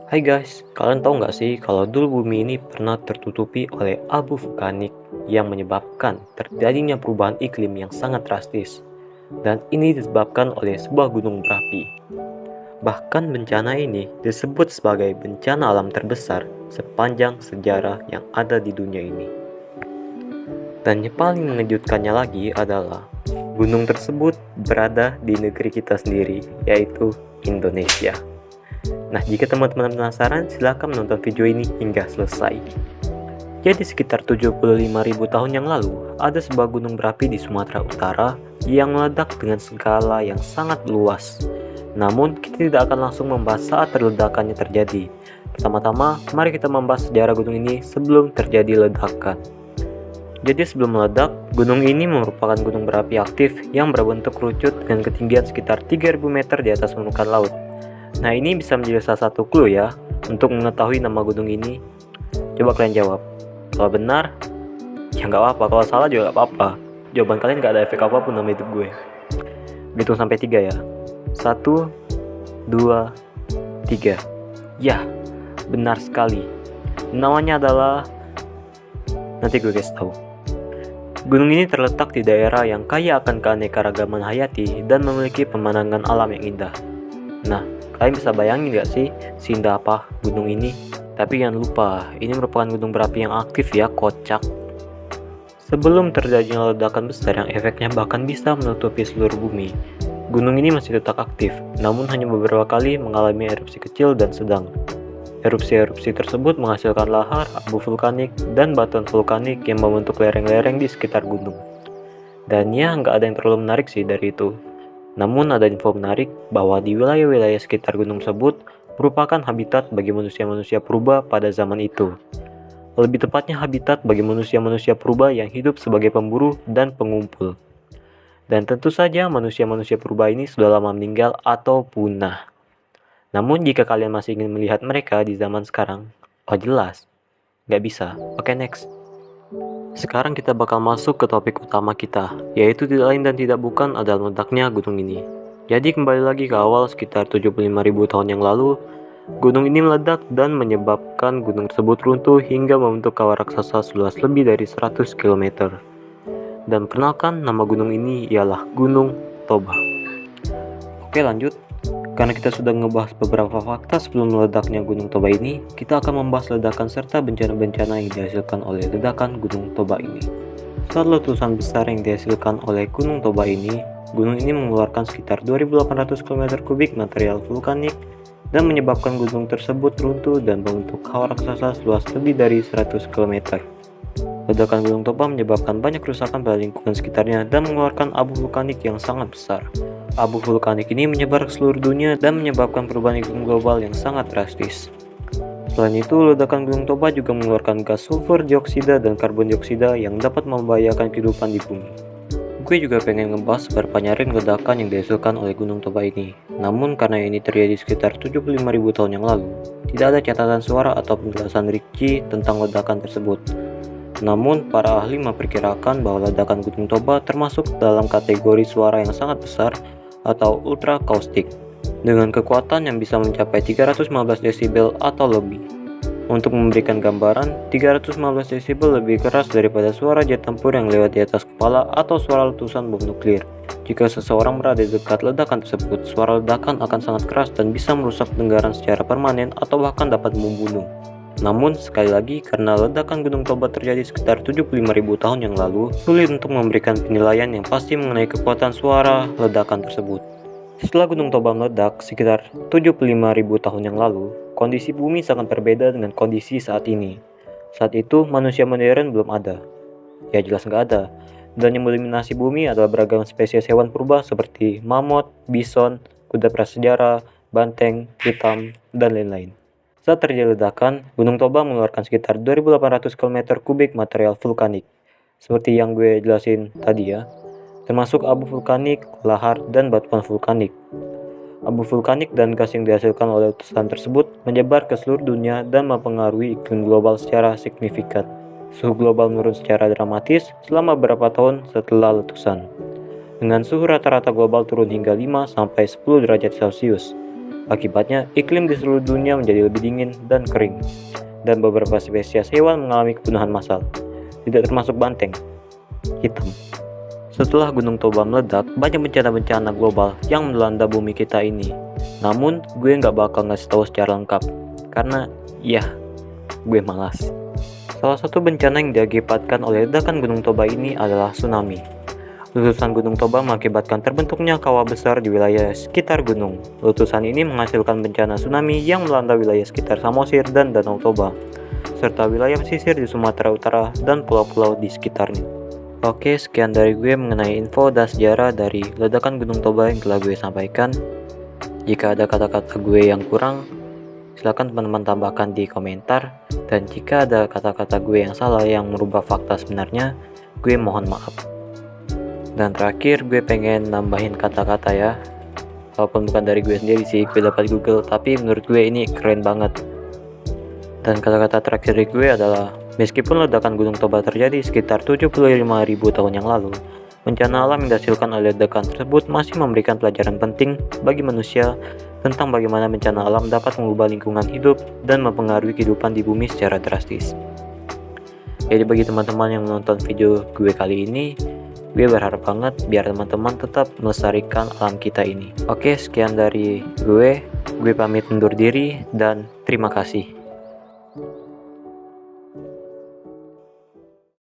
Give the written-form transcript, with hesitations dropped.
Hai guys, kalian tahu nggak sih kalau dulu bumi ini pernah tertutupi oleh abu vulkanik yang menyebabkan terjadinya perubahan iklim yang sangat drastis. Dan ini disebabkan oleh sebuah gunung berapi. Bahkan bencana ini disebut sebagai bencana alam terbesar sepanjang sejarah yang ada di dunia ini. Dan yang paling mengejutkannya lagi adalah gunung tersebut berada di negeri kita sendiri, yaitu Indonesia. Nah, jika teman-teman penasaran, silahkan menonton video ini hingga selesai. Jadi sekitar 75.000 tahun yang lalu, ada sebuah gunung berapi di Sumatera Utara yang meledak dengan skala yang sangat luas. Namun, kita tidak akan langsung membahas saat ledakannya terjadi. Pertama-tama, mari kita membahas sejarah gunung ini sebelum terjadi ledakan. Jadi sebelum meledak, gunung ini merupakan gunung berapi aktif yang berbentuk kerucut dengan ketinggian sekitar 3.000 meter di atas permukaan laut. Nah, ini bisa menjadi salah satu clue ya untuk mengetahui nama gunung ini. Coba kalian jawab. Kalau benar, ya nggak apa-apa. Kalau salah juga nggak apa-apa. Jawaban kalian nggak ada efek apapun sama hidup gue. Hitung sampai 3 ya. 1, 2, 3. Ya, benar sekali. Namanya adalah... Nanti gue kasih tahu. Gunung ini terletak di daerah yang kaya akan keanekaragaman hayati dan memiliki pemandangan alam yang indah. Nah, kalian bisa bayangin gak sih seindah apa gunung ini? Tapi jangan lupa, ini merupakan gunung berapi yang aktif ya, kocak. Sebelum terjadinya ledakan besar yang efeknya bahkan bisa menutupi seluruh bumi, gunung ini masih tetap aktif, namun hanya beberapa kali mengalami erupsi kecil dan sedang. Erupsi-erupsi tersebut menghasilkan lahar, abu vulkanik, dan batuan vulkanik yang membentuk lereng-lereng di sekitar gunung. Dan ya, nggak ada yang terlalu menarik sih dari itu. Namun ada info menarik bahwa di wilayah-wilayah sekitar gunung tersebut merupakan habitat bagi manusia-manusia purba pada zaman itu. Lebih tepatnya habitat bagi manusia-manusia purba yang hidup sebagai pemburu dan pengumpul. Dan tentu saja manusia-manusia purba ini sudah lama meninggal atau punah. Namun jika kalian masih ingin melihat mereka di zaman sekarang, oh jelas, nggak bisa. Oke, next. Sekarang kita bakal masuk ke topik utama kita, yaitu tidak lain dan tidak bukan adalah meledaknya gunung ini. Jadi kembali lagi ke awal sekitar 75.000 tahun yang lalu, gunung ini meledak dan menyebabkan gunung tersebut runtuh hingga membentuk kawah raksasa seluas lebih dari 100 km. Dan perkenalkan, nama gunung ini ialah Gunung Toba. Oke, lanjut. Karena kita sudah ngebahas beberapa fakta sebelum meledaknya Gunung Toba ini, kita akan membahas ledakan serta bencana-bencana yang dihasilkan oleh ledakan Gunung Toba ini. Saat letusan besar yang dihasilkan oleh Gunung Toba ini, gunung ini mengeluarkan sekitar 2.800 km kubik material vulkanik dan menyebabkan gunung tersebut runtuh dan membentuk kawah raksasa seluas lebih dari 100 km. Ledakan Gunung Toba menyebabkan banyak kerusakan pada lingkungan sekitarnya dan mengeluarkan abu vulkanik yang sangat besar. Abu vulkanik ini menyebar ke seluruh dunia dan menyebabkan perubahan iklim global yang sangat drastis. Selain itu, ledakan Gunung Toba juga mengeluarkan gas sulfur dioksida dan karbon dioksida yang dapat membahayakan kehidupan di bumi. Gue juga pengen ngebahas seberapa nyaring ledakan yang dihasilkan oleh Gunung Toba ini. Namun karena ini terjadi sekitar 75.000 tahun yang lalu, tidak ada catatan suara atau penjelasan rinci tentang ledakan tersebut. Namun, para ahli memperkirakan bahwa ledakan Gunung Toba termasuk dalam kategori suara yang sangat besar atau ultra kaustik, dengan kekuatan yang bisa mencapai 315 desibel atau lebih. Untuk memberikan gambaran, 315 desibel lebih keras daripada suara jet tempur yang lewat di atas kepala atau suara letusan bom nuklir. Jika seseorang berada di dekat ledakan tersebut, suara ledakan akan sangat keras dan bisa merusak pendengaran secara permanen atau bahkan dapat membunuh. Namun, sekali lagi, karena ledakan Gunung Toba terjadi sekitar 75.000 tahun yang lalu, sulit untuk memberikan penilaian yang pasti mengenai kekuatan suara ledakan tersebut. Setelah Gunung Toba meledak sekitar 75.000 tahun yang lalu, kondisi bumi sangat berbeda dengan kondisi saat ini. Saat itu, manusia modern belum ada. Ya jelas nggak ada. Dan yang mendominasi bumi adalah beragam spesies hewan purba seperti mamut, bison, kuda prasejarah, banteng, hitam, dan lain-lain. Saat terjadi ledakan, Gunung Toba mengeluarkan sekitar 2.800 km kubik material vulkanik, seperti yang gue jelasin tadi ya, termasuk abu vulkanik, lahar, dan batuan vulkanik. Abu vulkanik dan gas yang dihasilkan oleh letusan tersebut menyebar ke seluruh dunia dan mempengaruhi iklim global secara signifikan. Suhu global menurun secara dramatis selama beberapa tahun setelah letusan, dengan suhu rata-rata global turun hingga 5-10 derajat Celcius. Akibatnya, iklim di seluruh dunia menjadi lebih dingin dan kering, dan beberapa spesies hewan mengalami kepunahan massal, tidak termasuk banteng hitam. Setelah Gunung Toba meledak, banyak bencana-bencana global yang melanda bumi kita ini. Namun, gue nggak bakal ngasih tahu secara lengkap, karena ya, gue malas. Salah satu bencana yang diakibatkan oleh ledakan Gunung Toba ini adalah tsunami. Letusan Gunung Toba mengakibatkan terbentuknya kawah besar di wilayah sekitar gunung. Letusan ini menghasilkan bencana tsunami yang melanda wilayah sekitar Samosir dan Danau Toba, serta wilayah pesisir di Sumatera Utara dan pulau-pulau di sekitarnya. Oke, sekian dari gue mengenai info dan sejarah dari ledakan Gunung Toba yang telah gue sampaikan. Jika ada kata-kata gue yang kurang, silakan teman-teman tambahkan di komentar. Dan jika ada kata-kata gue yang salah yang merubah fakta sebenarnya, gue mohon maaf. Dan terakhir, gue pengen nambahin kata-kata ya. Walaupun bukan dari gue sendiri sih, gue dapat Google, tapi menurut gue ini keren banget. Dan kata-kata terakhir dari gue adalah, meskipun ledakan Gunung Toba terjadi sekitar 75.000 tahun yang lalu, bencana alam yang dihasilkan oleh ledakan tersebut masih memberikan pelajaran penting bagi manusia tentang bagaimana bencana alam dapat mengubah lingkungan hidup dan mempengaruhi kehidupan di bumi secara drastis. Jadi bagi teman-teman yang menonton video gue kali ini, gue berharap banget biar teman-teman tetap melestarikan alam kita ini. Oke, sekian dari gue pamit undur diri dan terima kasih.